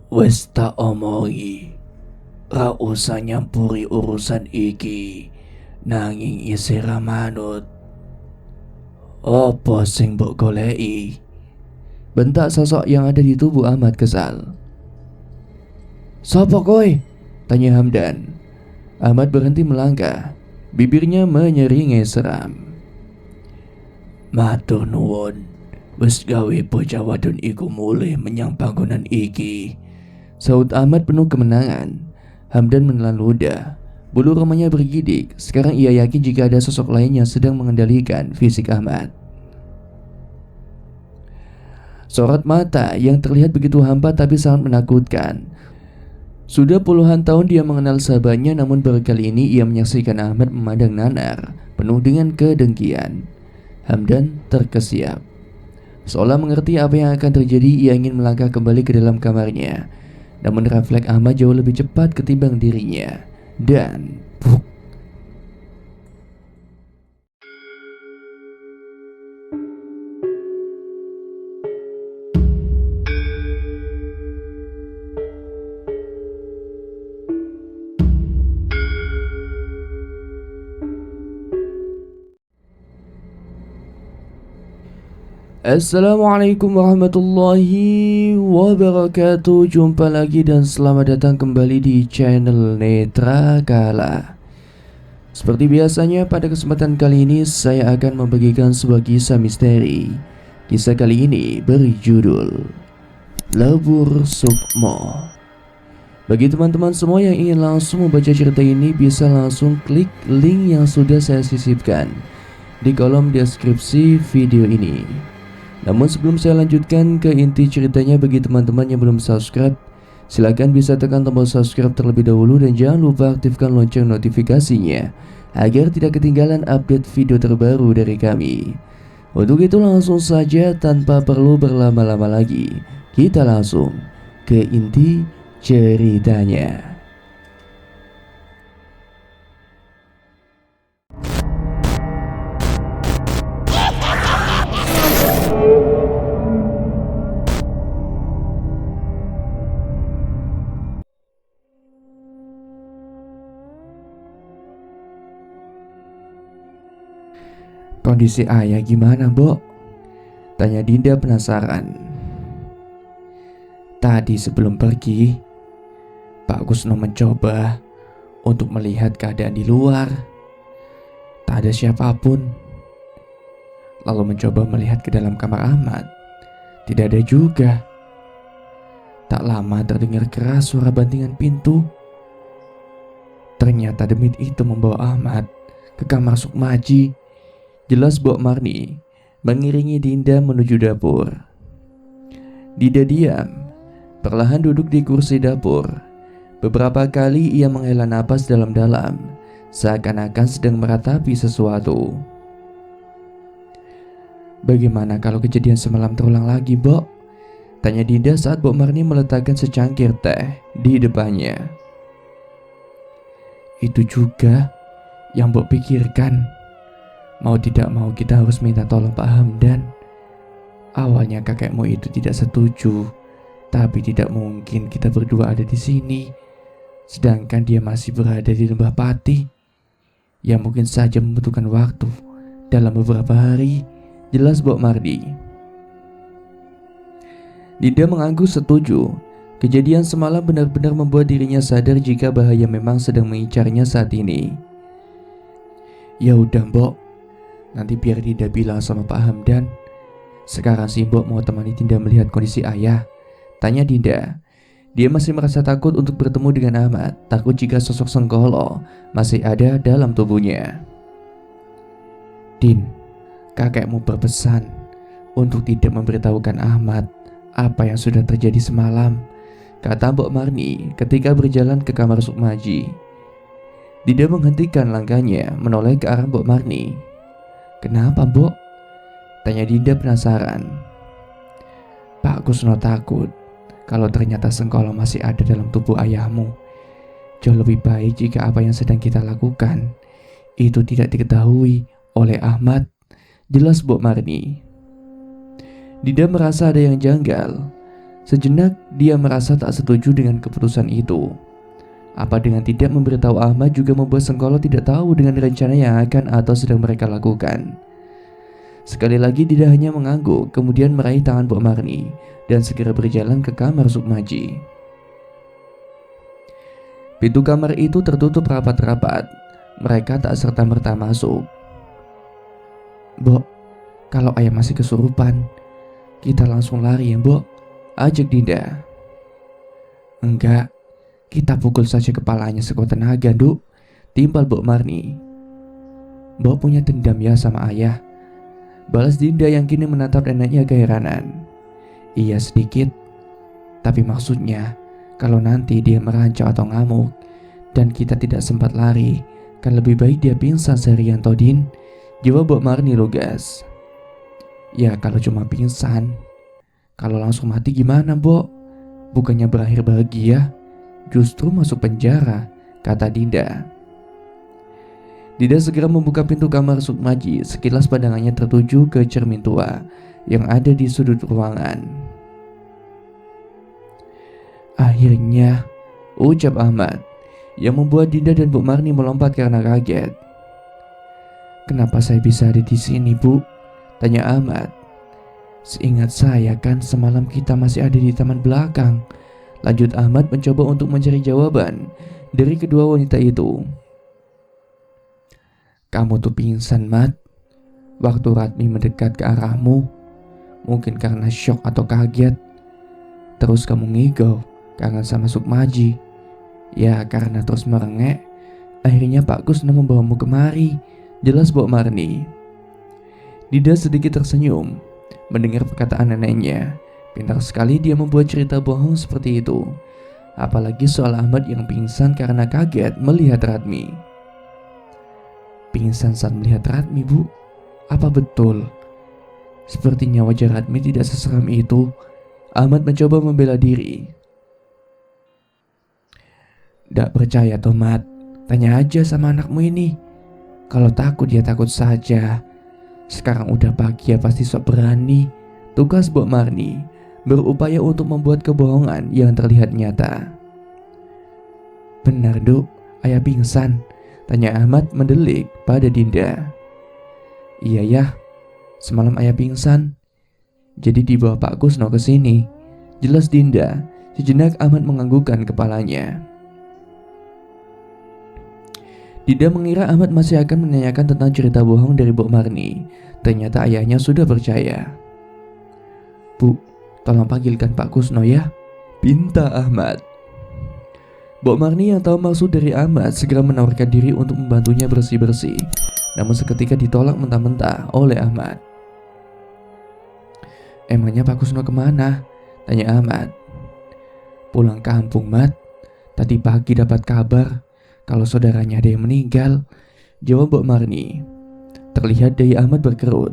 Wes tak omongi, ra usah nyampuri urusan iki. Nanging isih manut. Apa sing mbok goleki? Bentak sosok yang ada di tubuh Ahmad kesal. Sopo kowe? Tanya Hamdan. Ahmad berhenti melangkah. Bibirnya menyeringai seram. Matur nuwun. Wis gawe bocah wadon iku mulih menyang panggonan iki. Saud Ahmad penuh kemenangan. Hamdan menelan ludah. Bulu romanya bergidik. Sekarang ia yakin jika ada sosok lain yang sedang mengendalikan fisik Ahmad. Sorot mata yang terlihat begitu hampa tapi sangat menakutkan. Sudah puluhan tahun dia mengenal sahabatnya, namun baru kali ini ia menyaksikan Ahmad memandang nanar, penuh dengan kedengkian. Hamdan terkesiap. Seolah mengerti apa yang akan terjadi, ia ingin melangkah kembali ke dalam kamarnya. Namun refleks Ahmad jauh lebih cepat ketimbang dirinya. Dan puk. Assalamualaikum warahmatullahi wabarakatuh. Jumpa lagi dan selamat datang kembali di channel Netra Kala. Seperti biasanya pada kesempatan kali ini saya akan membagikan sebuah kisah misteri. Kisah kali ini berjudul Lebur Sukmo. Bagi teman-teman semua yang ingin langsung membaca cerita ini, bisa langsung klik link yang sudah saya sisipkan di kolom deskripsi video ini. Namun sebelum saya lanjutkan ke inti ceritanya, bagi teman-teman yang belum subscribe, silakan bisa tekan tombol subscribe terlebih dahulu dan jangan lupa aktifkan lonceng notifikasinya agar tidak ketinggalan update video terbaru dari kami. Untuk itu langsung saja tanpa perlu berlama-lama lagi, kita langsung ke inti ceritanya. Kondisi ayah gimana, Mbok? Tanya Dinda penasaran. Tadi sebelum pergi, Pak Kusno mencoba untuk melihat keadaan di luar. Tak ada siapapun. Lalu mencoba melihat ke dalam kamar Ahmad. Tidak ada juga. Tak lama terdengar keras suara bantingan pintu. Ternyata demit itu membawa Ahmad ke kamar Sukmaji. Jelas Bok Marni mengiringi Dinda menuju dapur. Dinda diam, perlahan duduk di kursi dapur. Beberapa kali ia menghela napas dalam-dalam, seakan-akan sedang meratapi sesuatu. Bagaimana kalau kejadian semalam terulang lagi, Bok? Tanya Dinda saat Bok Marni meletakkan secangkir teh di depannya. Itu juga yang Bok pikirkan. Mau tidak mau kita harus minta tolong Pak Hamdan. Awalnya kakekmu itu tidak setuju, tapi tidak mungkin kita berdua ada di sini, sedangkan dia masih berada di Lembah Pati, yang mungkin saja membutuhkan waktu dalam beberapa hari. Jelas Bok Mardi. Dinda mengangguk setuju. Kejadian semalam benar-benar membuat dirinya sadar jika bahaya memang sedang mengincarnya saat ini. Ya udah, Mbok. Nanti biar Dinda bilang sama Pak Hamdan. Sekarang si Mbok mau temani Dinda melihat kondisi ayah. Tanya Dinda. Dia masih merasa takut untuk bertemu dengan Ahmad. Takut jika sosok Senggolo masih ada dalam tubuhnya. Din, kakekmu berpesan untuk tidak memberitahukan Ahmad apa yang sudah terjadi semalam, kata Mbok Marni ketika berjalan ke kamar Sukmaji. Dinda menghentikan langkahnya menoleh ke arah Mbok Marni. Kenapa, Mbok? Tanya Dinda penasaran. Pak Kusno takut kalau ternyata Senggolo masih ada dalam tubuh ayahmu. Jauh lebih baik jika apa yang sedang kita lakukan itu tidak diketahui oleh Ahmad. Jelas Mbok Marni. Dinda merasa ada yang janggal. Sejenak dia merasa tak setuju dengan keputusan itu. Apa dengan tidak memberitahu Ahmad juga membuat Sengkolo tidak tahu dengan rencana yang akan atau sedang mereka lakukan. Sekali lagi Dinda hanya mengangguk, kemudian meraih tangan Mbok Marni dan segera berjalan ke kamar Sukmaji. Pintu kamar itu tertutup rapat-rapat. Mereka tak serta-merta masuk. "Mbok, kalau ayah masih kesurupan, kita langsung lari ya, Mbok," ajak Dinda. "Enggak, kita pukul saja kepalanya sekuat tenaga, Nduk," timpal Mbok Marni. "Mbok punya dendam ya sama ayah," balas Dinda yang kini menatap neneknya keheranan. "Iya sedikit, tapi maksudnya kalau nanti dia merancau atau ngamuk dan kita tidak sempat lari, kan lebih baik dia pingsan seharian toh, Din," jawab Mbok Marni lugas. "Ya kalau cuma pingsan, kalau langsung mati gimana, Mbok? Bukannya berakhir bahagia, justru masuk penjara," kata Dinda. Dinda segera membuka pintu kamar Sukmaji. Sekilas pandangannya tertuju ke cermin tua yang ada di sudut ruangan. "Akhirnya," ucap Ahmad, yang membuat Dinda dan Bu Marni melompat karena kaget. "Kenapa saya bisa ada di sini, Bu?" tanya Ahmad. "Seingat saya kan semalam kita masih ada di taman belakang," lanjut Ahmad mencoba untuk mencari jawaban dari kedua wanita itu. "Kamu tuh pingsan, Mat, waktu Ratmi mendekat ke arahmu. Mungkin karena syok atau kaget. Terus kamu ngigau kangen sama Sukmaji. Ya karena terus merengek, akhirnya Pak Kusna membawamu kemari," jelas Mbok Marni. Dinda sedikit tersenyum mendengar perkataan neneknya. Pintar sekali dia membuat cerita bohong seperti itu. Apalagi soal Ahmad yang pingsan karena kaget melihat Ratmi. "Pingsan saat melihat Ratmi, Bu? Apa betul? Sepertinya wajah Ratmi tidak seseram itu." Ahmad mencoba membela diri. "Dak percaya toh, Mat? Tanya aja sama anakmu ini. Kalau takut ya takut saja. Sekarang udah pagi ya pasti sok berani," tugas Mbok Marni berupaya untuk membuat kebohongan yang terlihat nyata. "Benar, Duk, ayah pingsan?" tanya Ahmad mendelik pada Dinda. "Iya ya, semalam ayah pingsan. Jadi dibawa Pak Kusno ke sini," jelas Dinda. Sejenak Ahmad menganggukkan kepalanya. Dinda mengira Ahmad masih akan menanyakan tentang cerita bohong dari Mbok Marni. Ternyata ayahnya sudah percaya. "Bu, tolong panggilkan Pak Kusno ya," pinta Ahmad. Mbok Marni yang tahu maksud dari Ahmad segera menawarkan diri untuk membantunya bersih-bersih. Namun seketika ditolak mentah-mentah oleh Ahmad. "Emangnya Pak Kusno kemana?" tanya Ahmad. "Pulang kampung, Mat. Tadi pagi dapat kabar kalau saudaranya ada yang meninggal," jawab Mbok Marni. Terlihat dahi Ahmad berkerut.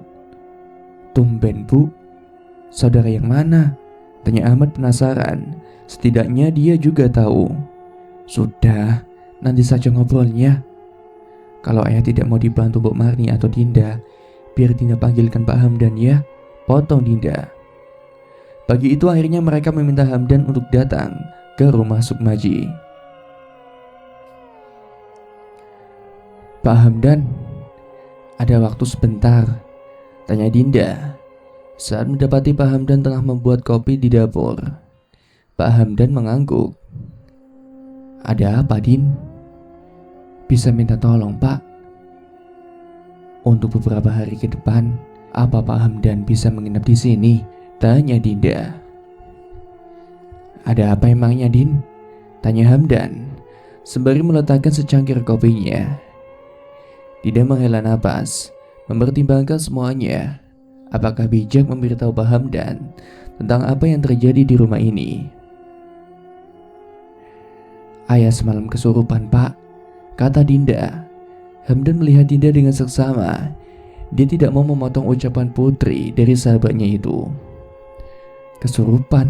"Tumben, Bu. Saudara yang mana?" tanya Ahmad penasaran. Setidaknya dia juga tahu. "Sudah, nanti saja ngobrolnya. Kalau ayah tidak mau dibantu Mbok Marni atau Dinda, biar Dinda panggilkan Pak Hamdan ya," potong Dinda. Pagi itu akhirnya mereka meminta Hamdan untuk datang ke rumah Sukmaji. "Pak Hamdan, ada waktu sebentar?" tanya Dinda saat mendapati Pak Hamdan telah membuat kopi di dapur. Pak Hamdan mengangguk. "Ada apa, Din? Bisa minta tolong, Pak? Untuk beberapa hari ke depan, apa Pak Hamdan bisa menginap di sini?" tanya Dinda. "Ada apa emangnya, Din?" tanya Hamdan sembari meletakkan secangkir kopinya. Dinda menghela napas, mempertimbangkan semuanya. Apakah bijak memberitahu Pak Hamdan tentang apa yang terjadi di rumah ini? "Ayah semalam kesurupan, Pak," kata Dinda. Hamdan melihat Dinda dengan seksama. Dia tidak mau memotong ucapan putri dari sahabatnya itu. "Kesurupan?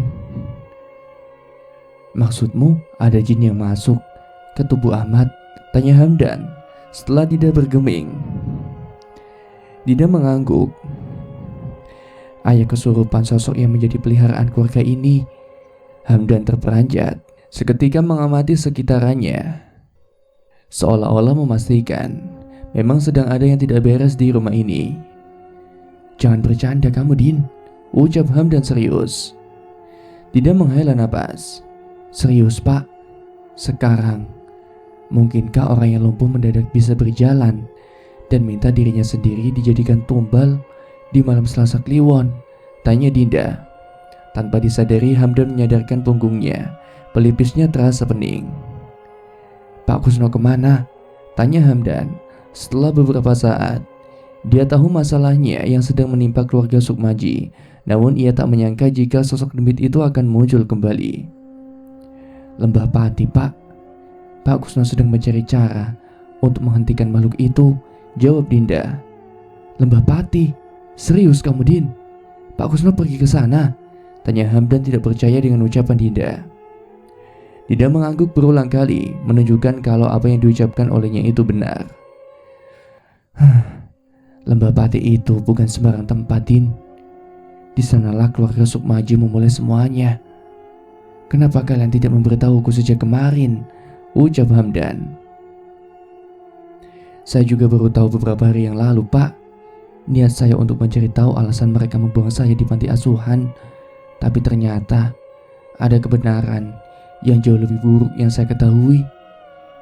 Maksudmu ada jin yang masuk ke tubuh Ahmad?" tanya Hamdan setelah Dinda bergeming. Dinda mengangguk. "Ayah kesurupan sosok yang menjadi peliharaan keluarga ini. Hamdan terperanjat, seketika mengamati sekitarannya, seolah-olah memastikan memang sedang ada yang tidak beres di rumah ini. "Jangan bercanda kamu, Din," ucap Hamdan serius. Dinda menghela napas. "Serius, Pak? Sekarang, mungkinkah orang yang lumpuh mendadak bisa berjalan dan minta dirinya sendiri dijadikan tumbal di malam Selasa Kliwon?" tanya Dinda. Tanpa disadari, Hamdan menyadarkan punggungnya. Pelipisnya terasa pening. "Pak Kusno kemana?" tanya Hamdan. Setelah beberapa saat, dia tahu masalahnya yang sedang menimpa keluarga Sukmaji. Namun ia tak menyangka jika sosok demit itu akan muncul kembali. "Lembah Pati, Pak. Pak Kusno sedang mencari cara untuk menghentikan makhluk itu," jawab Dinda. "Lembah Pati? Serius kamu, Din? Pak Kusno pergi ke sana?" tanya Hamdan tidak percaya dengan ucapan Dinda. Dinda mengangguk berulang kali, menunjukkan kalau apa yang diucapkan olehnya itu benar. "Lembah Pati itu bukan sembarang tempat, Din. Di sanalah keluarga Sukmaji memulai semuanya. Kenapa kalian tidak memberitahuku sejak kemarin?" ucap Hamdan. "Saya juga baru tahu beberapa hari yang lalu, Pak. Niat saya untuk mencari tahu alasan mereka membuang saya di panti asuhan. Tapi ternyata ada kebenaran yang jauh lebih buruk yang saya ketahui.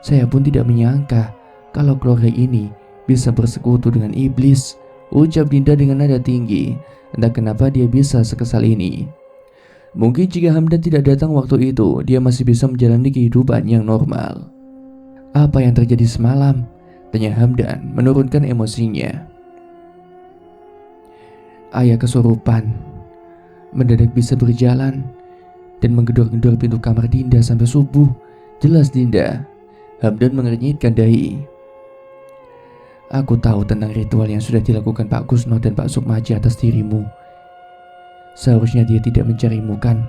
Saya pun tidak menyangka kalau keluarga ini bisa bersekutu dengan iblis," ucap Dinda dengan nada tinggi. Entah kenapa dia bisa sekesal ini. Mungkin jika Hamdan tidak datang waktu itu, dia masih bisa menjalani kehidupan yang normal. "Apa yang terjadi semalam?" tanya Hamdan menurunkan emosinya. "Ayah kesurupan, mendadak bisa berjalan dan menggedor-gedor pintu kamar Dinda sampai subuh," jelas Dinda. Hamdan mengernyitkan dahi. "Aku tahu tentang ritual yang sudah dilakukan Pak Kusno dan Pak Sukmaji atas dirimu. Seharusnya dia tidak mencarimu kan,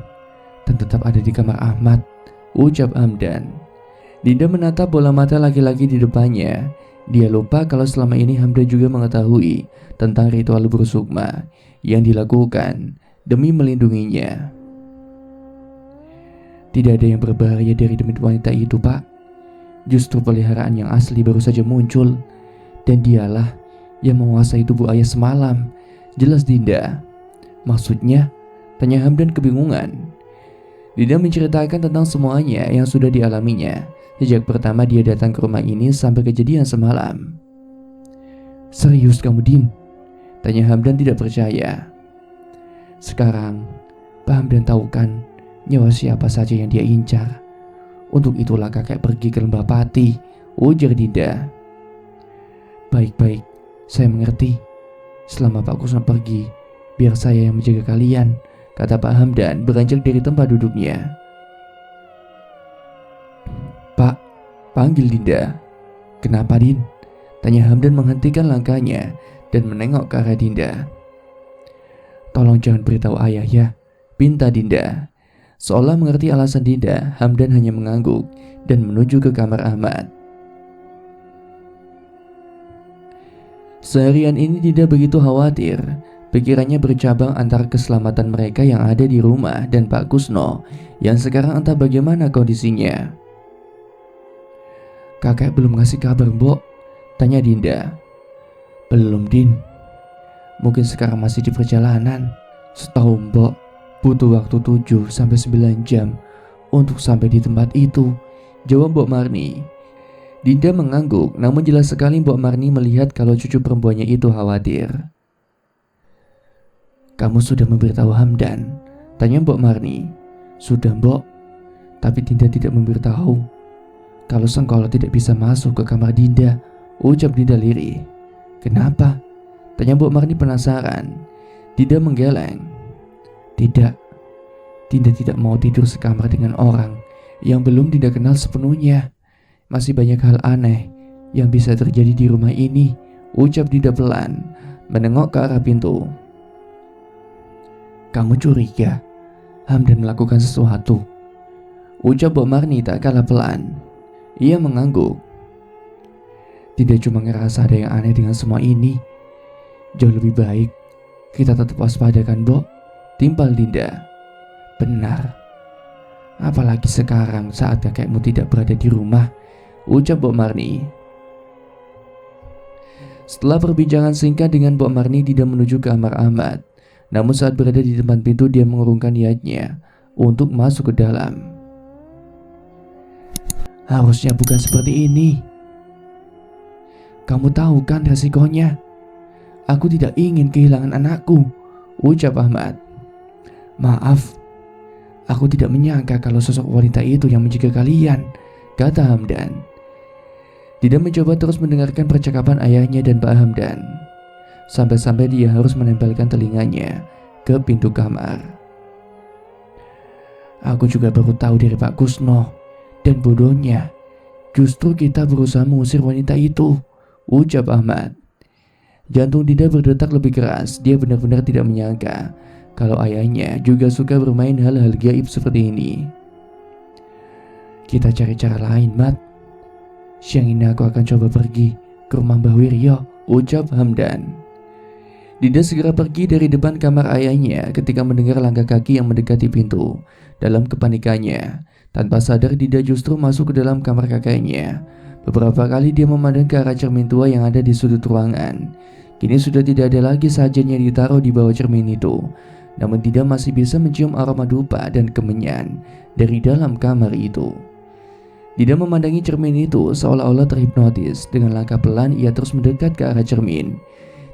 dan tetap ada di kamar Ahmad," ucap Hamdan. Dinda menatap bola mata laki-laki di depannya. Dia lupa kalau selama ini Hamdan juga mengetahui tentang ritual lebur sukma yang dilakukan demi melindunginya. "Tidak ada yang berbahaya dari demit wanita itu, Pak. Justru peliharaan yang asli baru saja muncul, dan dialah yang menguasai tubuh ayah semalam," jelas Dinda. "Maksudnya?" tanya Hamdan kebingungan. Dinda menceritakan tentang semuanya yang sudah dialaminya sejak pertama dia datang ke rumah ini sampai kejadian semalam. "Serius kamu, Din?" tanya Hamdan tidak percaya. "Sekarang Pak Hamdan tahu kan nyawa siapa saja yang dia incar. Untuk itulah kakek pergi ke Lembah Pati," ujar Dinda. "Baik-baik, saya mengerti. Selama Pak Kusno pergi, biar saya yang menjaga kalian," kata Pak Hamdan beranjak dari tempat duduknya. "Pak," panggil Dinda. "Kenapa, Din?" tanya Hamdan menghentikan langkahnya dan menengok ke arah Dinda. "Tolong jangan beritahu ayah ya," pinta Dinda. Seolah mengerti alasan Dinda, Hamdan hanya mengangguk dan menuju ke kamar Ahmad. Seharian ini Dinda begitu khawatir. Pikirannya bercabang antara keselamatan mereka yang ada di rumah dan Pak Kusno yang sekarang entah bagaimana kondisinya. "Kakek belum ngasih kabar, Mbok?" tanya Dinda. "Belum, Din. Mungkin sekarang masih di perjalanan. Setahu Mbok, butuh waktu 7-9 jam untuk sampai di tempat itu," jawab Mbok Marni. Dinda mengangguk, namun jelas sekali Mbok Marni melihat kalau cucu perempuannya itu khawatir. "Kamu sudah memberitahu Hamdan?" tanya Mbok Marni. "Sudah, Mbok. Tapi Dinda tidak memberitahu kalau Sengkolo tidak bisa masuk ke kamar Dinda," ucap Dinda lirih. "Kenapa?" tanya Mbok Marni penasaran. Dinda menggeleng. "Tidak, Dinda tidak mau tidur sekamar dengan orang yang belum Dinda kenal sepenuhnya. Masih banyak hal aneh yang bisa terjadi di rumah ini," ucap Dinda pelan, menengok ke arah pintu. "Kamu curiga Hamdan melakukan sesuatu?" ucap Mbok Marni tak kalah pelan. Ia mengangguk. "Dinda cuma ngerasa ada yang aneh dengan semua ini. Jauh lebih baik kita tetap waspada kan, Mbok?" timpal Dinda. "Benar. Apalagi sekarang saat kakekmu tidak berada di rumah, ucap Bok Marni. Setelah perbincangan singkat dengan Bok Marni, Dinda menuju ke kamar Ahmad. Namun saat berada di depan pintu, dia mengurungkan niatnya untuk masuk ke dalam. Harusnya bukan seperti ini. Kamu tahu kan resikonya? Aku tidak ingin kehilangan anakku, ucap Ahmad. Maaf, aku tidak menyangka kalau sosok wanita itu yang menjaga kalian, kata Hamdan. Dinda mencoba terus mendengarkan percakapan ayahnya dan Pak Hamdan, sampai-sampai dia harus menempelkan telinganya ke pintu kamar. Aku juga baru tahu dari Pak Kusno, dan bodohnya, justru kita berusaha mengusir wanita itu, ucap Ahmad. Jantung Dinda berdetak lebih keras. Dia benar-benar tidak menyangka kalau ayahnya juga suka bermain hal-hal gaib seperti ini. Kita cari cara lain, Mat. Siang ini aku akan coba pergi ke rumah Mbah Wiryo, ucap Hamdan. Dinda segera pergi dari depan kamar ayahnya ketika mendengar langkah kaki yang mendekati pintu. Dalam kepanikannya, tanpa sadar Dinda justru masuk ke dalam kamar kakeknya. Beberapa kali dia memandang ke arah cermin tua yang ada di sudut ruangan. Kini sudah tidak ada lagi sajen yang ditaruh di bawah cermin itu. Namun Dinda masih bisa mencium aroma dupa dan kemenyan dari dalam kamar itu. Dinda memandangi cermin itu seolah-olah terhipnotis. Dengan langkah pelan ia terus mendekat ke arah cermin.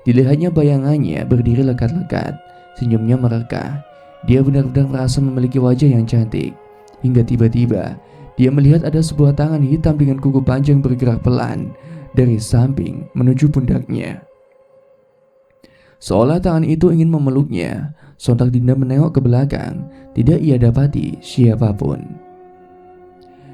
Dilihatnya bayangannya berdiri lekat-lekat, senyumnya merekah. Dia benar-benar merasa memiliki wajah yang cantik. Hingga tiba-tiba dia melihat ada sebuah tangan hitam dengan kuku panjang bergerak pelan dari samping menuju pundaknya. Seolah tangan itu ingin memeluknya. Sontak Dinda menengok ke belakang. Tidak ia dapati siapapun.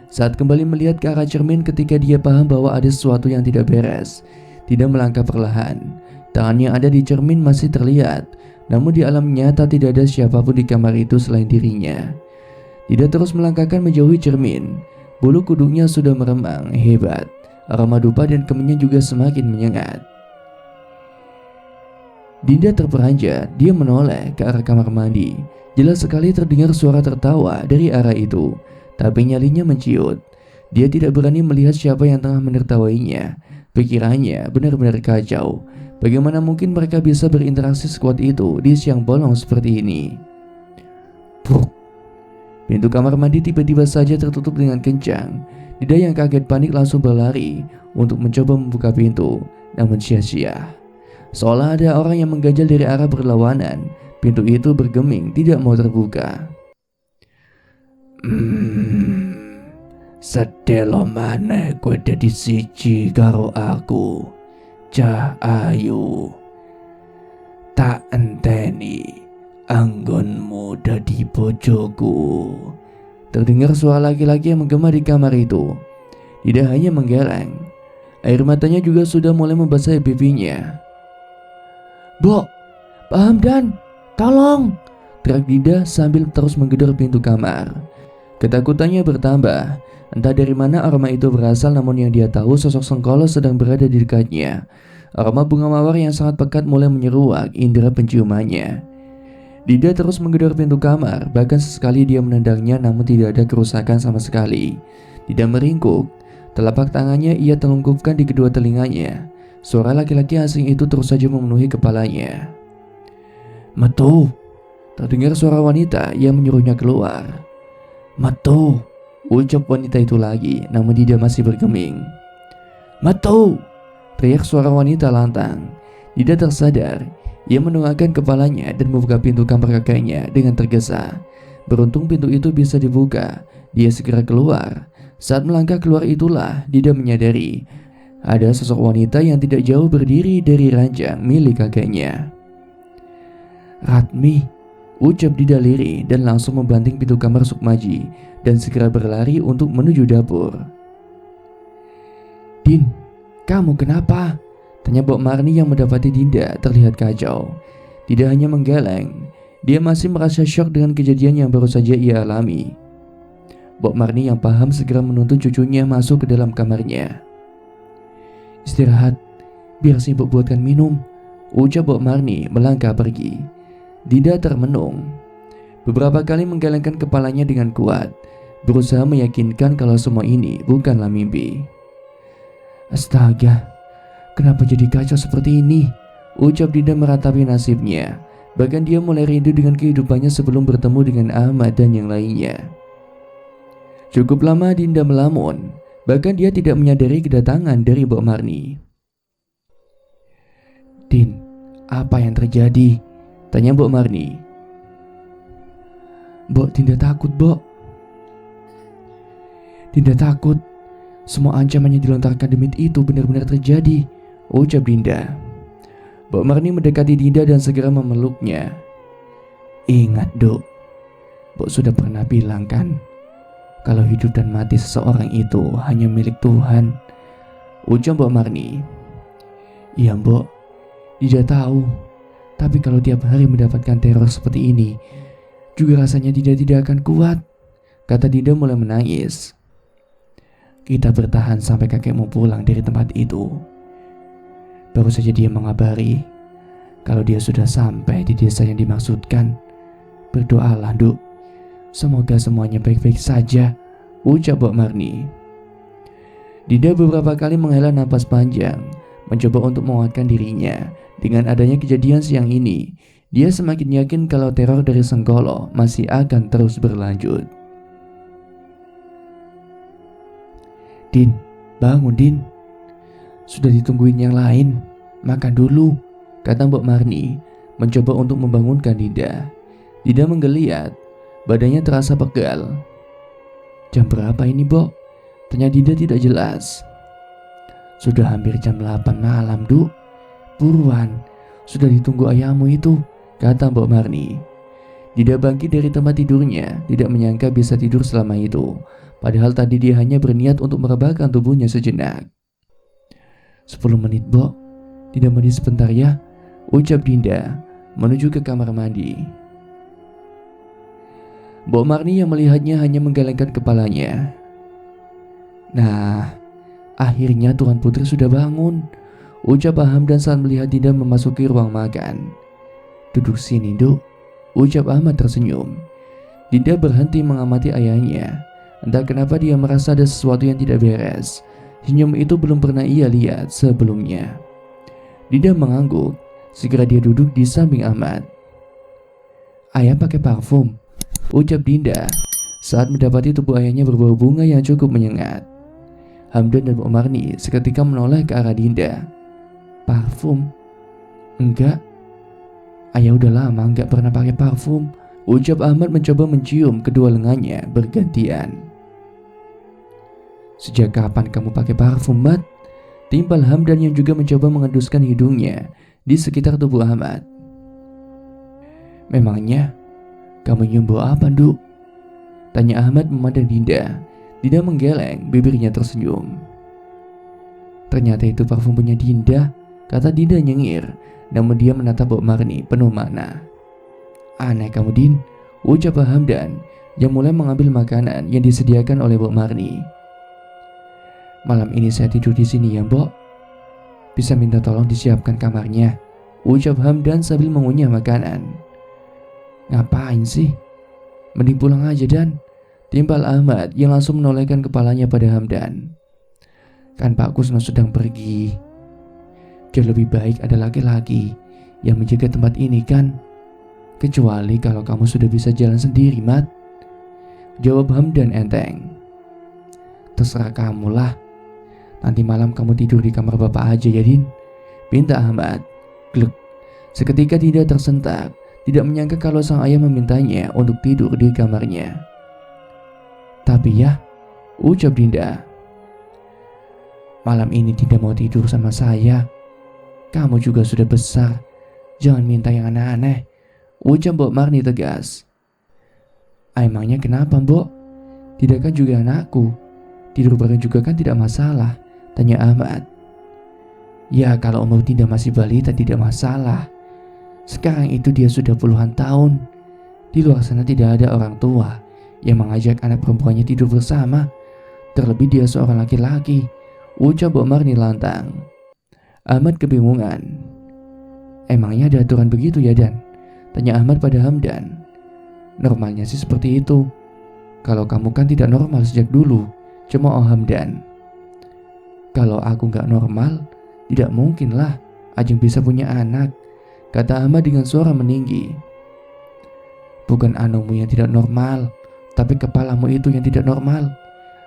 Saat kembali melihat ke arah cermin ketika dia paham bahwa ada sesuatu yang tidak beres, Dinda melangkah perlahan. Tangan yang ada di cermin masih terlihat, namun di alam nyata tidak ada siapapun di kamar itu selain dirinya. Dinda terus melangkahkan menjauhi cermin. Bulu kuduknya sudah meremang hebat. Aroma dupa dan kemenyan juga semakin menyengat. Dinda terperanjat. Dia menoleh ke arah kamar mandi. Jelas sekali terdengar suara tertawa dari arah itu. Tapi nyalinya menciut. Dia tidak berani melihat siapa yang tengah menertawainya. Pikirannya benar-benar kacau. Bagaimana mungkin mereka bisa berinteraksi sekuat itu di siang bolong seperti ini? Bruk. Pintu kamar mandi tiba-tiba saja tertutup dengan kencang. Dinda yang kaget panik langsung berlari untuk mencoba membuka pintu. Namun sia-sia. Seolah ada orang yang mengganjal dari arah berlawanan. Pintu itu bergeming tidak mau terbuka. Sedelo maneh kowe dadi siji karo aku, Cah Ayu. Tak enteni anggonmu dadi bojoku. Terdengar suara laki-laki yang menggema di kamar itu. Tidak hanya menggeleng, air matanya juga sudah mulai membasahi pipinya. Bok, Pak Hamdan, tolong! Teriak Dinda sambil terus menggedor pintu kamar. Ketakutannya bertambah. Entah dari mana aroma itu berasal, namun yang dia tahu sosok Sengkolo sedang berada di dekatnya. Aroma bunga mawar yang sangat pekat mulai menyeruak indera penciumannya. Dinda terus menggedor pintu kamar, bahkan sesekali dia menendangnya namun tidak ada kerusakan sama sekali. Dinda meringkuk, telapak tangannya ia telungkupkan di kedua telinganya. Suara laki-laki asing itu terus saja memenuhi kepalanya. Metu! Terdengar suara wanita yang menyuruhnya keluar. Metu! Ucap wanita itu lagi, namun Dinda masih bergeming. Metu! Teriak suara wanita lantang. Dinda tersadar. Ia menundukkan kepalanya dan membuka pintu kamar kakeknya dengan tergesa. Beruntung pintu itu bisa dibuka. Dia segera keluar. Saat melangkah keluar itulah Dinda menyadari ada sosok wanita yang tidak jauh berdiri dari ranjang milik kakeknya. Ratmi! Ucap Dinda lirih dan langsung membanting pintu kamar Sukmaji dan segera berlari untuk menuju dapur. Din, kamu kenapa? Tanya Bok Marni yang mendapati Dinda terlihat kacau. Tidak hanya menggeleng, dia masih merasa syok dengan kejadian yang baru saja ia alami. Bok Marni yang paham segera menuntun cucunya masuk ke dalam kamarnya. Istirahat, biar si Ibu buatkan minum, ucap Bok Marni melangkah pergi. Dinda termenung. Beberapa kali menggelengkan kepalanya dengan kuat. berusaha meyakinkan kalau semua ini bukanlah mimpi. Astaga, kenapa jadi kacau seperti ini? Ucap Dinda meratapi nasibnya. Bahkan dia mulai rindu dengan kehidupannya sebelum bertemu dengan Ahmad dan yang lainnya. Cukup lama Dinda melamun. Bahkan dia tidak menyadari kedatangan dari Mbok Marni. Din, apa yang terjadi? Tanya Mbok Marni. Mbok, Dinda takut, Mbok. Dinda takut. Semua ancaman yang dilontarkan demit itu benar-benar terjadi, ucap Dinda. Mbok Marni mendekati Dinda dan segera memeluknya. Ingat, Dok. Mbok sudah pernah bilang kan, kalau hidup dan mati seseorang itu hanya milik Tuhan, ucap Mbok Marni. Iya, Mbok. Dinda tahu. Tapi kalau tiap hari mendapatkan teror seperti ini, juga rasanya Dinda tidak akan kuat, kata Dinda mulai menangis. Kita bertahan sampai kakekmu pulang dari tempat itu. Baru saja dia mengabari kalau dia sudah sampai di desa yang dimaksudkan. Berdoalah, Duk. Semoga semuanya baik-baik saja, ucap Mbok Marni. Dinda beberapa kali menghela napas panjang, mencoba untuk menguatkan dirinya. Dengan adanya kejadian siang ini, dia semakin yakin kalau teror dari Senggolo masih akan terus berlanjut. Din, bangun Din. Sudah ditungguin yang lain. Makan dulu, kata Mbok Marni, mencoba untuk membangunkan Dinda. Dinda menggeliat, badannya terasa pegal. Jam berapa ini, Mbok? Tanya Dinda tidak jelas. Sudah hampir jam 8 malam, Duk. Buruan, sudah ditunggu ayahmu itu, kata Mbok Marni. Dinda bangkit dari tempat tidurnya, tidak menyangka bisa tidur selama itu. Padahal tadi dia hanya berniat untuk merebahkan tubuhnya sejenak. 10 menit, Mbok. Dinda mandi sebentar ya, ucap Dinda menuju ke kamar mandi. Mbok Marni yang melihatnya hanya menggelengkan kepalanya. Nah, akhirnya Tuan Putri sudah bangun, ucap Hamdan saat melihat Dinda memasuki ruang makan. Duduk sini, Duk, ucap Ahmad tersenyum. Dinda berhenti mengamati ayahnya. Entah kenapa dia merasa ada sesuatu yang tidak beres. Senyum itu belum pernah ia lihat sebelumnya. Dinda mengangguk. Segera dia duduk di samping Ahmad. Ayah pakai parfum, ucap Dinda saat mendapati tubuh ayahnya berbau bunga yang cukup menyengat. Hamdan dan Mbok Marni seketika menoleh ke arah Dinda. Parfum? Enggak. Ayah udah lama enggak pernah pakai parfum, ucap Ahmad mencoba mencium kedua lengannya bergantian. Sejak kapan kamu pakai parfum, Mat? Timpal Hamdan yang juga mencoba mengenduskan hidungnya di sekitar tubuh Ahmad. Memangnya kamu nyium bau apa, Duk? Tanya Ahmad memandang Dinda. Dinda menggeleng, bibirnya tersenyum. Ternyata itu parfum punya Dinda, kata Dinda nyengir. Namun dia menatap Mbok Marni penuh makna. Aneh kamu, Din, ucap Hamdan yang mulai mengambil makanan yang disediakan oleh Mbok Marni. Malam ini saya tidur di sini ya, Mbok. Bisa minta tolong disiapkan kamarnya, ucap Hamdan sambil mengunyah makanan. Ngapain sih? Mending pulang aja, Dan, timpal Ahmad yang langsung menolehkan kepalanya pada Hamdan. Kan Pak Kusno sedang pergi. Jauh lebih baik ada laki-laki yang menjaga tempat ini kan? Kecuali kalau kamu sudah bisa jalan sendiri, Mat, jawab Hamdan enteng. Terserah kamu lah. Nanti malam kamu tidur di kamar bapak aja ya, Din, pinta Ahmad. Gluk. Seketika Dinda tersentak, tidak menyangka kalau sang ayah memintanya untuk tidur di kamarnya. Tapi ya, ucap Dinda, malam ini Dinda mau tidur sama saya. Kamu juga sudah besar, jangan minta yang aneh-aneh, ucap Mbok Marni tegas. Emangnya kenapa, Mbok? Tidak kan juga anakku. Tidur bareng juga kan tidak masalah, tanya Ahmad. Ya kalau umur Dinda masih balita tidak masalah. Sekarang itu dia sudah puluhan tahun. Di luar sana tidak ada orang tua yang mengajak anak perempuannya tidur bersama. Terlebih dia seorang laki-laki, ucap Mbok Marni lantang. Ahmad kebingungan. Emangnya ada aturan begitu ya, Dan? Tanya Ahmad pada Hamdan. Normalnya sih seperti itu. Kalau kamu kan tidak normal sejak dulu, cemooh Hamdan. Kalau aku nggak normal, tidak mungkinlah Ajeng bisa punya anak, kata Ahmad dengan suara meninggi. Bukan anumu yang tidak normal, tapi kepalamu itu yang tidak normal.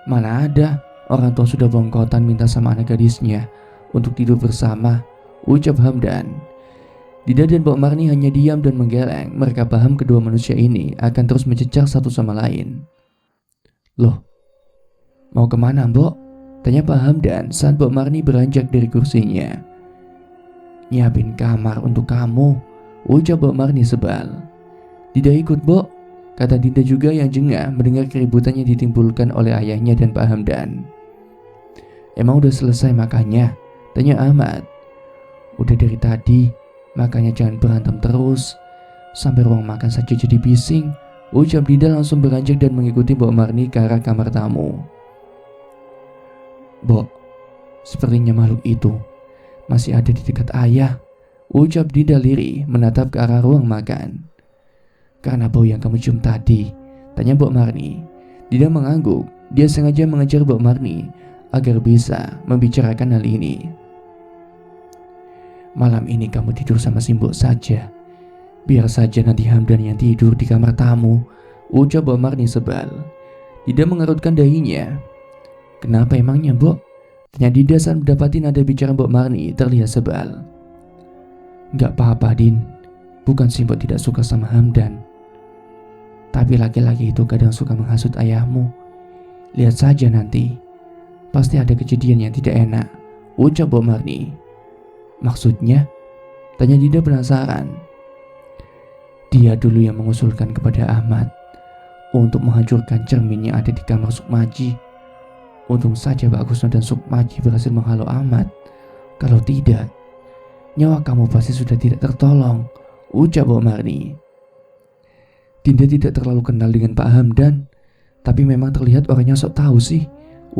Mana ada orang tua sudah bongkotan minta sama anak gadisnya untuk tidur bersama, ucap Hamdan. Dida dan Mbok Marni hanya diam dan menggeleng. Mereka paham kedua manusia ini akan terus mencecar satu sama lain. Loh, mau kemana Mbok? Tanya Pak Hamdan saat Mbok Marni beranjak dari kursinya. Nyiapin kamar untuk kamu, ucap Mbok Marni sebal. Dida ikut Mbok, kata Dinda juga yang jengah mendengar keributan yang ditimbulkan oleh ayahnya dan Pak Hamdan. Emang udah selesai makannya? Tanya Ahmad. Udah dari tadi, makanya jangan berantem terus. Sampai ruang makan saja jadi bising, ucap Dinda langsung beranjak dan mengikuti Mbok Marni ke arah kamar tamu. Mbok, sepertinya makhluk itu masih ada di dekat ayah, ucap Dinda lirih menatap ke arah ruang makan. Karena bau yang kamu cium tadi, tanya Mbok Marni. Dinda mengangguk. Dia sengaja mengejar Mbok Marni agar bisa membicarakan hal ini. Malam ini kamu tidur sama si Mbok saja. Biar saja nanti Hamdan yang tidur di kamar tamu, ucap Mbok Marni sebal. Dinda mengerutkan dahinya. Kenapa emangnya Mbok? Tanya Dinda saat mendapati nada bicara Mbok Marni terlihat sebal. Gak apa-apa Din, bukan si Mbok tidak suka sama Hamdan, tapi laki-laki itu kadang suka menghasut ayahmu. Lihat saja nanti, pasti ada kejadian yang tidak enak, ucap Mbok Marni. Maksudnya? Tanya Dinda penasaran. Dia dulu yang mengusulkan kepada Ahmad untuk menghancurkan cermin yang ada di kamar Sukmaji. Untung saja Pak Kusno dan Sukmaji berhasil menghalau Ahmad. Kalau tidak, nyawa kamu pasti sudah tidak tertolong, ucap Mbok Marni. Dinda tidak terlalu kenal dengan Pak Hamdan, tapi memang terlihat orangnya sok tahu sih,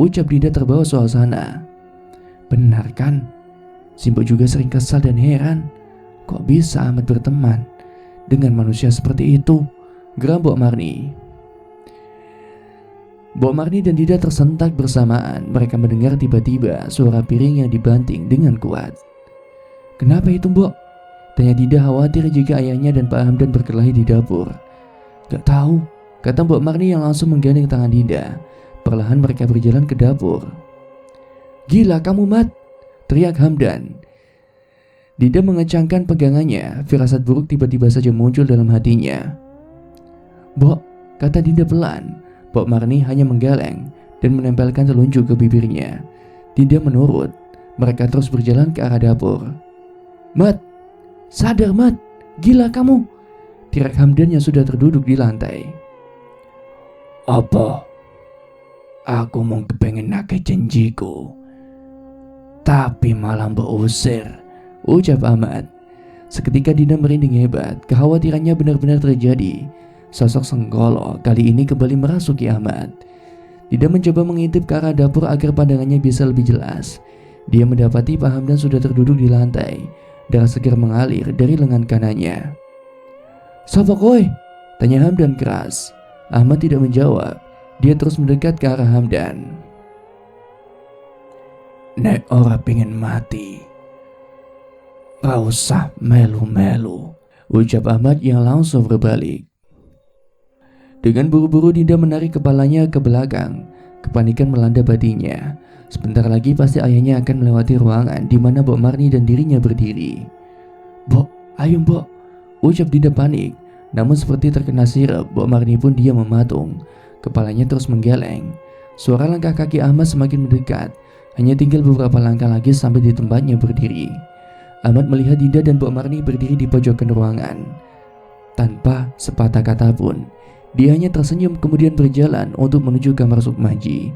ucap Dinda terbawa suasana. Benar kan? Simbo juga sering kesal dan heran, kok bisa Ahmad berteman dengan manusia seperti itu, geram Mbok Marni. Mbok Marni dan Dinda tersentak bersamaan. Mereka mendengar tiba-tiba suara piring yang dibanting dengan kuat. Kenapa itu Mbok? Tanya Dinda khawatir jika ayahnya dan Pak Hamdan berkelahi di dapur. Gak tahu, kata Mbok Marni yang langsung menggandeng tangan Dinda. Perlahan mereka berjalan ke dapur. Gila kamu Mat, teriak Hamdan. Dinda mengecangkan pegangannya. Firasat buruk tiba-tiba saja muncul dalam hatinya. Mbok, kata Dinda pelan. Mbok Marni hanya menggeleng dan menempelkan telunjuk ke bibirnya. Dinda menurut. Mereka terus berjalan ke arah dapur. Mat, sadar Mat, gila kamu, teriak Hamdan yang sudah terduduk di lantai. Apa? Aku mau kepengen nake janjiku, tapi malah berusir, ucap Ahmad. Seketika Dinda merinding hebat. Kekhawatirannya benar-benar terjadi. Sosok Senggolo kali ini kembali merasuki Ahmad. Dinda mencoba mengintip ke arah dapur agar pandangannya bisa lebih jelas. Dia mendapati Pak Hamdan sudah terduduk di lantai. Darah segar mengalir dari lengan kanannya. Sapa kowe? Tanya Hamdan keras. Ahmad tidak menjawab. Dia terus mendekat ke arah Hamdan. Nek ora pengen mati, gak usah melu-melu, ucap Ahmad yang langsung berbalik. Dengan buru-buru Dinda menarik kepalanya ke belakang. Kepanikan melanda batinnya. Sebentar lagi pasti ayahnya akan melewati ruangan di mana Mbok Marni dan dirinya berdiri. Mbok, ayo Mbok, ucap Dinda panik. Namun seperti terkena sirap, Mbok Marni pun diam mematung. Kepalanya terus menggeleng. Suara langkah kaki Ahmad semakin mendekat. Hanya tinggal beberapa langkah lagi sampai di tempatnya berdiri. Ahmad melihat Dinda dan Mbok Marni berdiri di pojokan ruangan. Tanpa sepatah kata pun, dia hanya tersenyum kemudian berjalan untuk menuju kamar Sukmaji.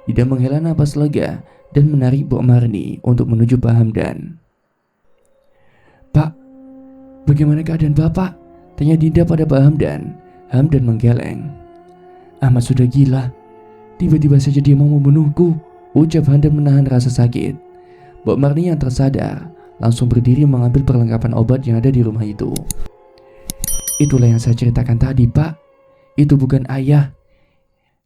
Dinda menghela napas lega dan menarik Mbok Marni untuk menuju Pak Hamdan. Pak, bagaimana keadaan Bapak? Tanya Dinda pada Pak Hamdan. Hamdan menggeleng. Ahmad sudah gila. Tiba-tiba saja dia mau membunuhku, ucap Hamdan menahan rasa sakit. Mbok Marni yang tersadar langsung berdiri mengambil perlengkapan obat yang ada di rumah itu. Itulah yang saya ceritakan tadi Pak. Itu bukan ayah.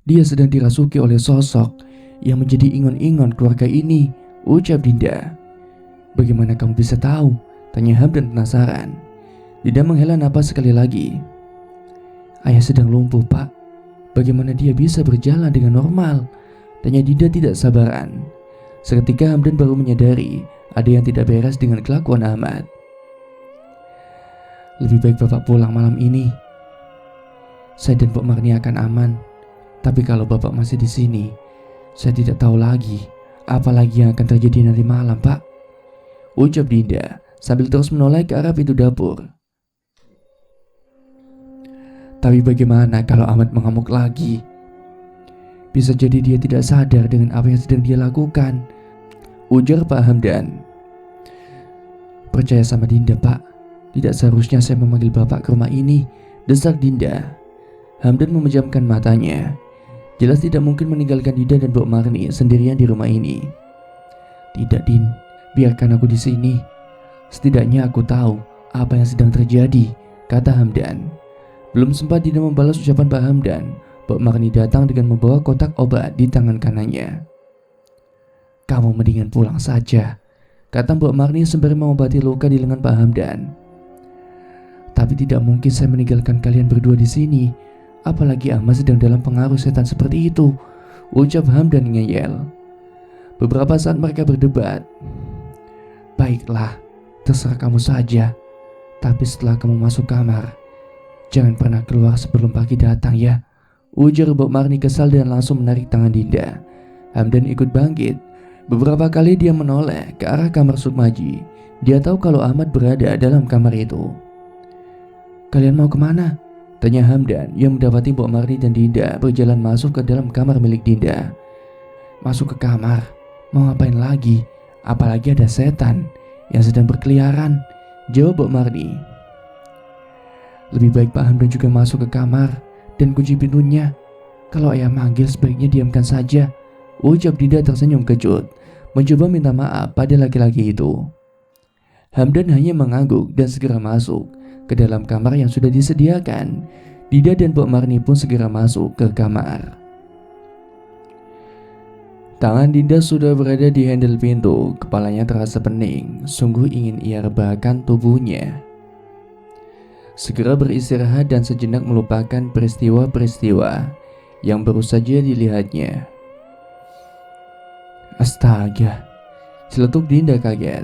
Dia sedang dirasuki oleh sosok yang menjadi ingon-ingon keluarga ini, ucap Dinda. Bagaimana kamu bisa tahu? Tanya Hamdan penasaran. Dinda menghela napas sekali lagi. Ayah sedang lumpuh, Pak. Bagaimana dia bisa berjalan dengan normal? Tanya Dinda tidak sabaran. Seketika Hamdan baru menyadari ada yang tidak beres dengan kelakuan Ahmad. Lebih baik Bapak pulang malam ini. Saya dan Pak Marni akan aman. Tapi kalau Bapak masih di sini, saya tidak tahu lagi apa lagi yang akan terjadi nanti malam, Pak. Ucap Dinda sambil terus menoleh ke arah pintu dapur. Tapi bagaimana kalau Ahmad mengamuk lagi? Bisa jadi dia tidak sadar dengan apa yang sedang dia lakukan, ujar Pak Hamdan. Percaya sama Dinda, Pak. Tidak seharusnya saya memanggil Bapak ke rumah ini, desak Dinda. Hamdan memejamkan matanya. Jelas tidak mungkin meninggalkan Dinda dan Mbok Marni sendirian di rumah ini. Tidak, Din. Biarkan aku di sini. Setidaknya aku tahu apa yang sedang terjadi, kata Hamdan. Belum sempat Dinda membalas ucapan Pak Hamdan, Mbok Marni datang dengan membawa kotak obat di tangan kanannya. Kamu mendingan pulang saja, kata Mbok Marni sembari mengobati luka di lengan Pak Hamdan. Tapi tidak mungkin saya meninggalkan kalian berdua di sini. Apalagi Ahmad sedang dalam pengaruh setan seperti itu, ucap Hamdan ngeyel. Beberapa saat mereka berdebat. Baiklah, terserah kamu saja. Tapi setelah kamu masuk kamar, jangan pernah keluar sebelum pagi datang ya, ujar Mbok Marni kesal dan langsung menarik tangan Dinda. Hamdan ikut bangkit. Beberapa kali dia menoleh ke arah kamar Sukmaji. Dia tahu kalau Ahmad berada dalam kamar itu. Kalian mau kemana? Tanya Hamdan yang mendapati Mbok Marni dan Dinda berjalan masuk ke dalam kamar milik Dinda. Masuk ke kamar? Mau ngapain lagi? Apalagi ada setan yang sedang berkeliaran, jawab Mbok Marni. Lebih baik Pak Hamdan juga masuk ke kamar dan kunci pintunya. Kalau ayah manggil sebaiknya diamkan saja, ucap Dinda tersenyum kejut, mencoba minta maaf pada laki-laki itu. Hamdan hanya mengangguk dan segera masuk ke dalam kamar yang sudah disediakan. Dinda dan Mbok Marni pun segera masuk ke kamar. Tangan Dinda sudah berada di handle pintu, kepalanya terasa pening, sungguh ingin ia rebahkan tubuhnya. Segera beristirahat dan sejenak melupakan peristiwa-peristiwa yang baru saja dilihatnya. Astaga, celetuk Dinda kaget.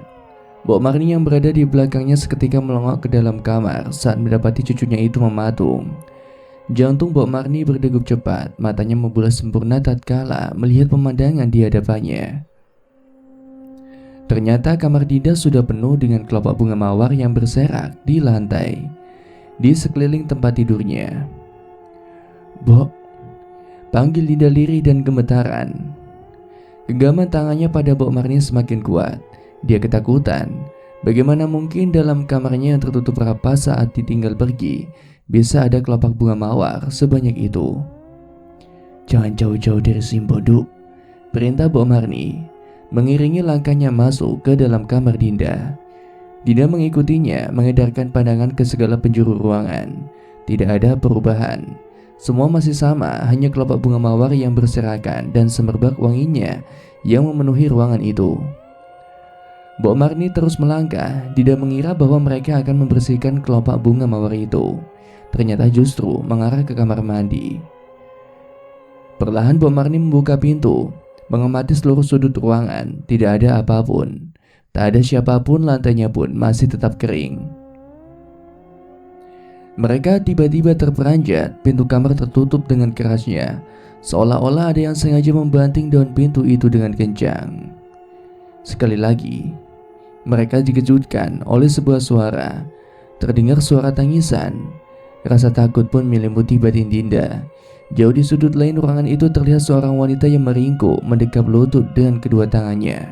Mbok Marni yang berada di belakangnya seketika melongok ke dalam kamar saat mendapati cucunya itu mematung. Jantung Mbok Marni berdegup cepat, matanya membulas sempurna tatkala melihat pemandangan di hadapannya. Ternyata kamar Dinda sudah penuh dengan kelopak bunga mawar yang berserak di lantai, di sekeliling tempat tidurnya. Mbok, panggil Dinda lirih dan gemetaran. Genggaman tangannya pada Mbok Marni semakin kuat. Dia ketakutan. Bagaimana mungkin dalam kamarnya yang tertutup rapat saat ditinggal pergi bisa ada kelopak bunga mawar sebanyak itu? Jangan jauh-jauh dari Simbodu, perintah Mbok Marni, mengiringi langkahnya masuk ke dalam kamar Dinda. Dinda mengikutinya, mengedarkan pandangan ke segala penjuru ruangan. Tidak ada perubahan. Semua masih sama, hanya kelopak bunga mawar yang berserakan dan semerbak wanginya yang memenuhi ruangan itu. Mbok Marni terus melangkah. Dinda mengira bahwa mereka akan membersihkan kelopak bunga mawar itu. Ternyata justru mengarah ke kamar mandi. Perlahan Mbok Marni membuka pintu, mengamati seluruh sudut ruangan. Tidak ada apapun. Tak ada siapapun, lantainya pun masih tetap kering. Mereka tiba-tiba terperanjat. Pintu kamar tertutup dengan kerasnya, seolah-olah ada yang sengaja membanting daun pintu itu dengan kencang. Sekali lagi, mereka dikejutkan oleh sebuah suara. Terdengar suara tangisan. Rasa takut pun menyelimuti batin Dinda. Jauh di sudut lain ruangan itu terlihat seorang wanita yang meringkuk mendekap lutut dengan kedua tangannya.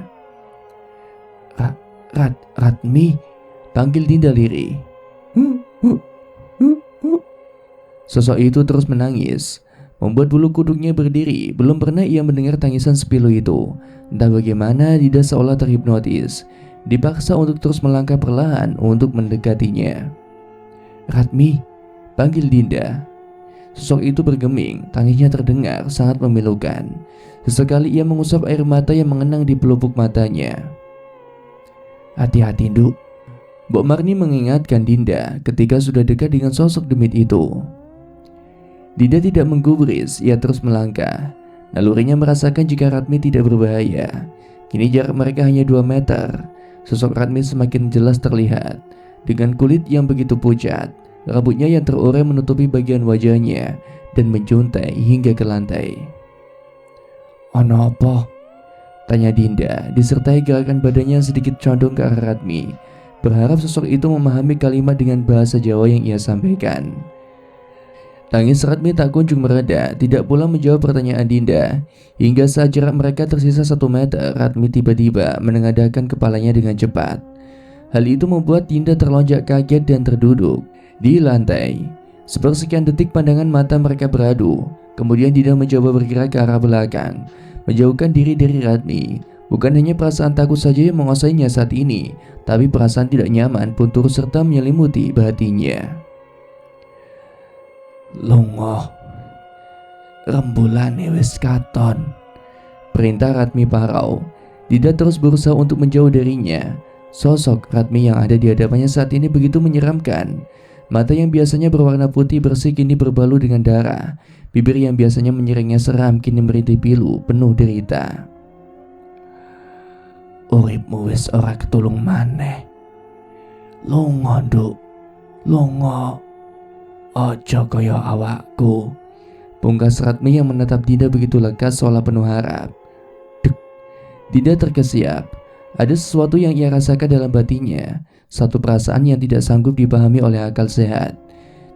Ratmi, panggil Dinda lirih. Sosok itu terus menangis, membuat bulu kuduknya berdiri. Belum pernah ia mendengar tangisan sepilu itu. Entah bagaimana Dinda seolah terhipnotis, dipaksa untuk terus melangkah perlahan untuk mendekatinya. Ratmi, panggil Dinda. Sosok itu bergeming, tangisnya terdengar sangat memilukan. Sesekali ia mengusap air mata yang mengenang di pelupuk matanya. "Hati-hati, Nduk," Mbok Marni mengingatkan Dinda ketika sudah dekat dengan sosok demit itu. Dinda tidak menggubris, ia terus melangkah. Nalurinya merasakan jika Ratmi tidak berbahaya. Kini jarak mereka hanya 2 meter. Sosok Ratmi semakin jelas terlihat. Dengan kulit yang begitu pucat, rambutnya yang terurai menutupi bagian wajahnya dan menjuntai hingga ke lantai. "Ono apa?" tanya Dinda, disertai gerakan badannya yang sedikit condong ke arah Ratmi, berharap sosok itu memahami kalimat dengan bahasa Jawa yang ia sampaikan. Tangis Ratmi tak kunjung mereda, tidak pula menjawab pertanyaan Dinda. Hingga saat jarak mereka tersisa 1 meter, Ratmi tiba-tiba menengadahkan kepalanya dengan cepat. Hal itu membuat Dinda terlonjak kaget dan terduduk di lantai. Sepersekian detik pandangan mata mereka beradu. Kemudian Dinda mencoba bergerak ke arah belakang, menjauhkan diri dari Ratmi. Bukan hanya perasaan takut saja yang menguasainya saat ini, tapi perasaan tidak nyaman pun turut serta menyelimuti hatinya. "Lungo, rembulane wis katon," perintah Ratmi parau. Dinda terus berusaha untuk menjauh darinya. Sosok Ratmi yang ada di hadapannya saat ini begitu menyeramkan. Mata yang biasanya berwarna putih bersih kini berbalut dengan darah. Bibir yang biasanya menyeringai seram kini merintih pilu penuh derita. "Uripmu wis ora ketulung maneh. Lungo, Nduk, lungo. Ojo kaya awakku," pungkas Ratmi yang menatap Dinda begitu lekas seolah penuh harap. Dek, Dinda terkesiap. Ada sesuatu yang ia rasakan dalam batinnya, satu perasaan yang tidak sanggup dipahami oleh akal sehat.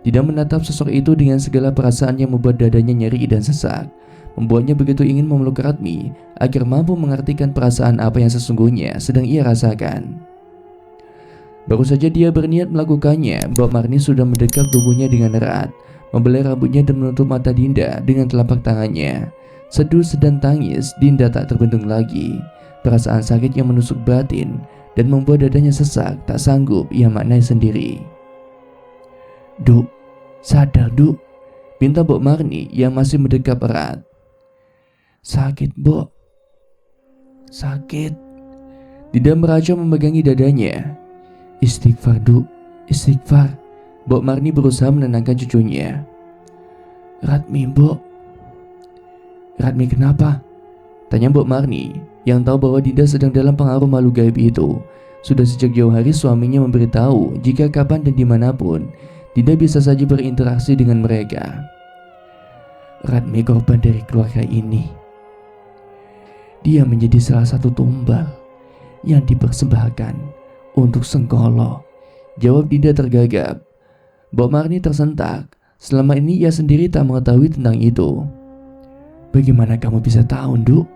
Dinda menatap sosok itu dengan segala perasaan yang membuat dadanya nyeri dan sesak, membuatnya begitu ingin memeluk Ratmi agar mampu mengartikan perasaan apa yang sesungguhnya sedang ia rasakan. Baru saja dia berniat melakukannya, Mbok Marni sudah mendekap tubuhnya dengan erat, membelai rambutnya dan menutup mata Dinda dengan telapak tangannya. Seduh dan tangis Dinda tak terbendung lagi. Perasaan sakit yang menusuk batin dan membuat dadanya sesak tak sanggup ia maknai sendiri. "Duk, sadar Duk," pinta Mbok Marni yang masih mendekap erat. "Sakit, Mbok, sakit." Dinda meraja memegangi dadanya. "Istighfar, Duk, istighfar." Mbok Marni berusaha menenangkan cucunya. "Ratmi, Mbok." "Ratmi kenapa?" tanya Mbok Marni yang tahu bahwa Dinda sedang dalam pengaruh makhluk gaib itu. Sudah sejak jauh hari suaminya memberitahu jika kapan dan dimanapun Dinda bisa saja berinteraksi dengan mereka. "Ratmi korban dari keluarga ini. Dia menjadi salah satu tumbal yang dipersembahkan untuk Senggolo," jawab Dinda tergagap. Mbok Marni tersentak. Selama ini ia sendiri tak mengetahui tentang itu. "Bagaimana kamu bisa tahu, Nduk?"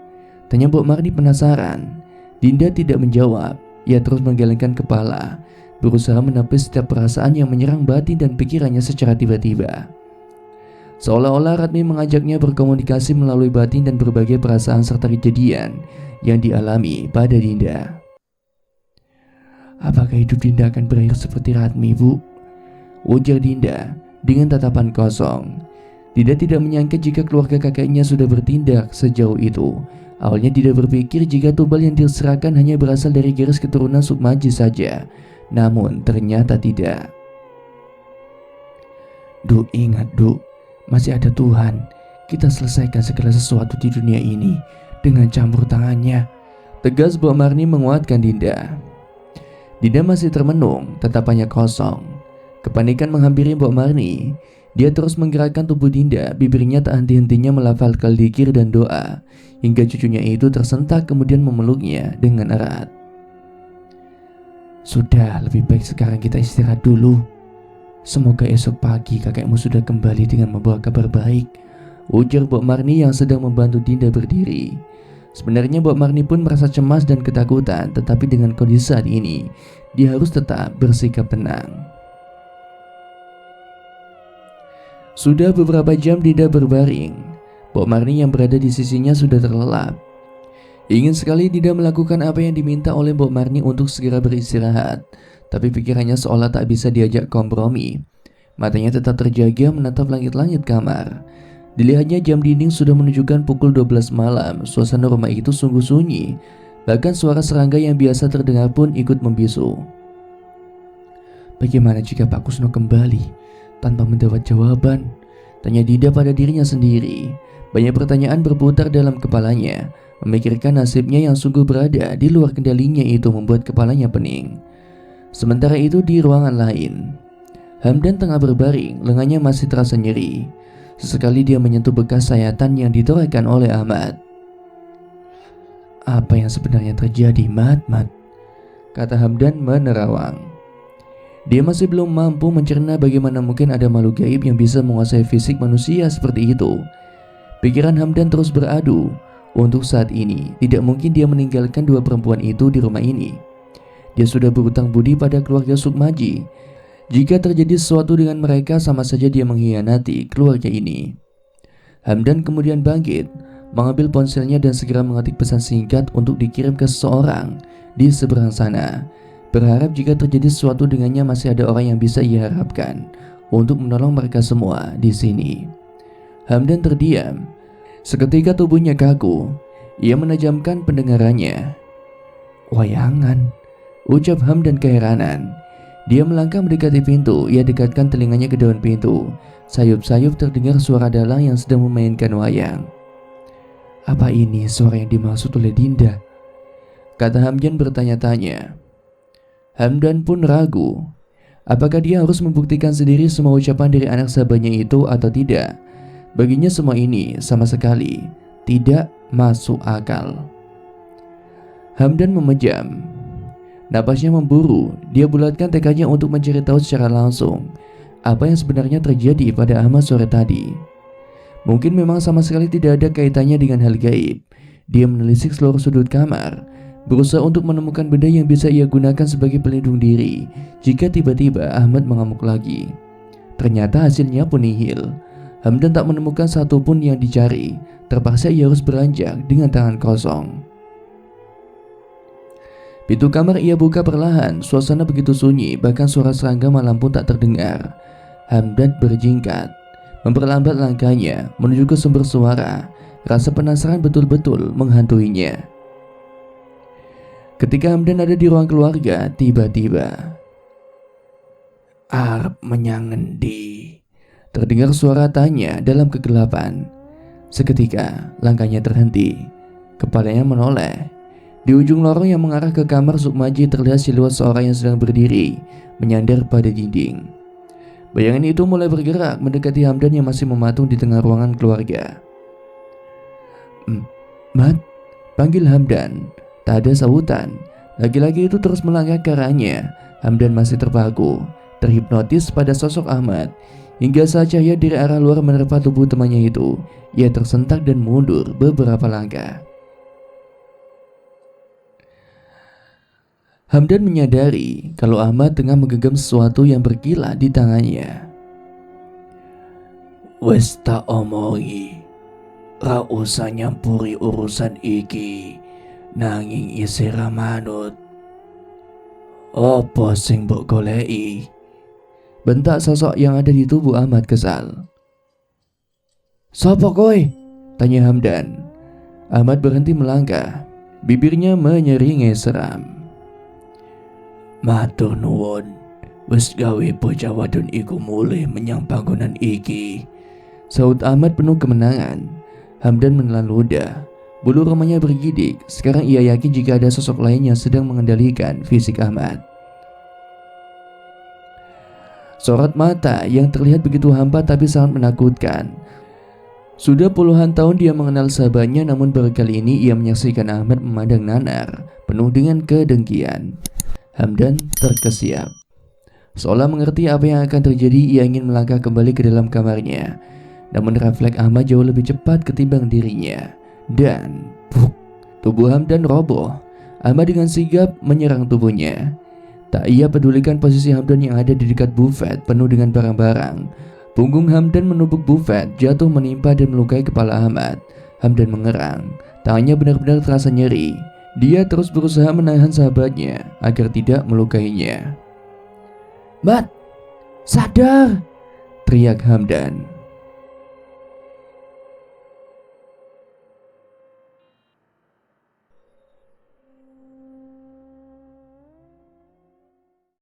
tanya Mbok Marni penasaran. Dinda tidak menjawab. Ia terus menggelengkan kepala, berusaha menepis setiap perasaan yang menyerang batin dan pikirannya secara tiba-tiba. Seolah-olah Ratmi mengajaknya berkomunikasi melalui batin dan berbagai perasaan serta kejadian yang dialami pada Dinda. "Apakah hidup Dinda akan berakhir seperti Ratmi, Bu?" ujar Dinda dengan tatapan kosong. Dinda tidak menyangka jika keluarga kakeknya sudah bertindak sejauh itu. Awalnya Dinda berpikir jika tumbal yang diserahkan hanya berasal dari garis keturunan Sukmaji saja. Namun ternyata tidak. "Duk, ingat Duk, masih ada Tuhan. Kita selesaikan segala sesuatu di dunia ini dengan campur tangannya," tegas Mbok Marni menguatkan Dinda. Dinda masih termenung, tatapannya kosong. Kepanikan menghampiri Mbok Marni. Dia terus menggerakkan tubuh Dinda, bibirnya tak henti-hentinya melafalkan zikir dan doa, hingga cucunya itu tersentak kemudian memeluknya dengan erat. "Sudah, lebih baik sekarang kita istirahat dulu. Semoga esok pagi kakekmu sudah kembali dengan membawa kabar baik," ujar Mbok Marni yang sedang membantu Dinda berdiri. Sebenarnya Mbok Marni pun merasa cemas dan ketakutan, tetapi dengan kondisi saat ini, dia harus tetap bersikap tenang. Sudah beberapa jam Dinda berbaring. Mbok Marni yang berada di sisinya sudah terlelap. Ingin sekali Dinda melakukan apa yang diminta oleh Mbok Marni untuk segera beristirahat, tapi pikirannya seolah tak bisa diajak kompromi. Matanya tetap terjaga menatap langit-langit kamar. Dilihatnya jam dinding sudah menunjukkan pukul 12 malam. Suasana rumah itu sungguh sunyi. Bahkan suara serangga yang biasa terdengar pun ikut membisu. Bagaimana jika Pak Kusno kembali tanpa mendapat jawaban? Tanya Dinda pada dirinya sendiri. Banyak pertanyaan berputar dalam kepalanya. Memikirkan nasibnya yang sungguh berada di luar kendalinya itu membuat kepalanya pening. Sementara itu di ruangan lain, Hamdan tengah berbaring, lengannya masih terasa nyeri. Sesekali dia menyentuh bekas sayatan yang ditorehkan oleh Ahmad. Apa yang sebenarnya terjadi, Mat? Kata Hamdan menerawang. Dia masih belum mampu mencerna bagaimana mungkin ada makhluk gaib yang bisa menguasai fisik manusia seperti itu. Pikiran Hamdan terus beradu. Untuk saat ini, tidak mungkin dia meninggalkan dua perempuan itu di rumah ini. Dia sudah berhutang budi pada keluarga Sukmaji. Jika terjadi sesuatu dengan mereka, sama saja dia mengkhianati keluarga ini. Hamdan kemudian bangkit, mengambil ponselnya dan segera mengetik pesan singkat untuk dikirim ke seseorang di seberang sana. Berharap jika terjadi sesuatu dengannya masih ada orang yang bisa ia harapkan untuk menolong mereka semua di sini. Hamdan terdiam. Seketika tubuhnya kaku. Ia menajamkan pendengarannya. Wayangan, ucap Hamdan keheranan. Dia melangkah mendekati pintu. Ia dekatkan telinganya ke daun pintu. Sayup-sayup terdengar suara dalang yang sedang memainkan wayang. Apa ini suara yang dimaksud oleh Dinda? Kata Hamdan bertanya-tanya. Hamdan pun ragu. Apakah dia harus membuktikan sendiri semua ucapan dari anak sahabatnya itu atau tidak? Baginya semua ini sama sekali tidak masuk akal. Hamdan memejam. Napasnya memburu. Dia bulatkan tekadnya untuk mencari tahu secara langsung apa yang sebenarnya terjadi pada Ahmad sore tadi. Mungkin memang sama sekali tidak ada kaitannya dengan hal gaib. Dia menelisik seluruh sudut kamar, berusaha untuk menemukan benda yang bisa ia gunakan sebagai pelindung diri jika tiba-tiba Ahmad mengamuk lagi. Ternyata hasilnya pun nihil. Hamdan tak menemukan satupun yang dicari. Terpaksa ia harus beranjak dengan tangan kosong. Pintu kamar ia buka perlahan. Suasana begitu sunyi, bahkan suara serangga malam pun tak terdengar. Hamdan berjingkat, memperlambat langkahnya menuju ke sumber suara. Rasa penasaran betul-betul menghantuinya. Ketika Hamdan ada di ruang keluarga, tiba-tiba Arep menyang ngendi? Terdengar suara tanya dalam kegelapan. Seketika langkahnya terhenti. Kepalanya menoleh. Di ujung lorong yang mengarah ke kamar Sukmaji terlihat siluet seorang yang sedang berdiri menyandar pada dinding. Bayangan itu mulai bergerak mendekati Hamdan yang masih mematung di tengah ruangan keluarga. Mat, panggil Hamdan. Tak ada sahutan. Laki-laki itu terus melangkah ke arahnya. Hamdan masih terpaku, terhipnotis pada sosok Ahmad. Hingga saat cahaya dari arah luar menerpa tubuh temannya itu, ia tersentak dan mundur beberapa langkah. Hamdan menyadari kalau Ahmad tengah menggenggam sesuatu yang berkilat di tangannya. Wes tak omongi, ra usah nyampuri urusan iki, nanging isira manut. Apa sing mbok goleki? Bentak sosok yang ada di tubuh Ahmad kesal. Sopo kowe? Tanya Hamdan. Ahmad berhenti melangkah. Bibirnya menyeringai seram. Matur nuwun, wis gawe bocah wadon iku mulih menyang panggonan iki. Sahut Ahmad penuh kemenangan. Hamdan menelan ludah. Bulu romanya bergidik. Sekarang ia yakin jika ada sosok lain yang sedang mengendalikan fisik Ahmad. Sorot mata yang terlihat begitu hampa tapi sangat menakutkan. Sudah puluhan tahun dia mengenal sahabatnya, namun baru kali ini ia menyaksikan Ahmad memandang nanar penuh dengan kedengkian. Hamdan terkesiap. Seolah mengerti apa yang akan terjadi, ia ingin melangkah kembali ke dalam kamarnya. Namun refleks Ahmad jauh lebih cepat ketimbang dirinya. Dan tubuh Hamdan roboh. Ahmad dengan sigap menyerang tubuhnya. Tak ia pedulikan posisi Hamdan yang ada di dekat bufet penuh dengan barang-barang. Punggung Hamdan menubuk bufet, jatuh menimpa dan melukai kepala Ahmad. Hamdan mengerang. Tangannya benar-benar terasa nyeri. Dia terus berusaha menahan sahabatnya agar tidak melukainya. Mat, sadar! teriak Hamdan.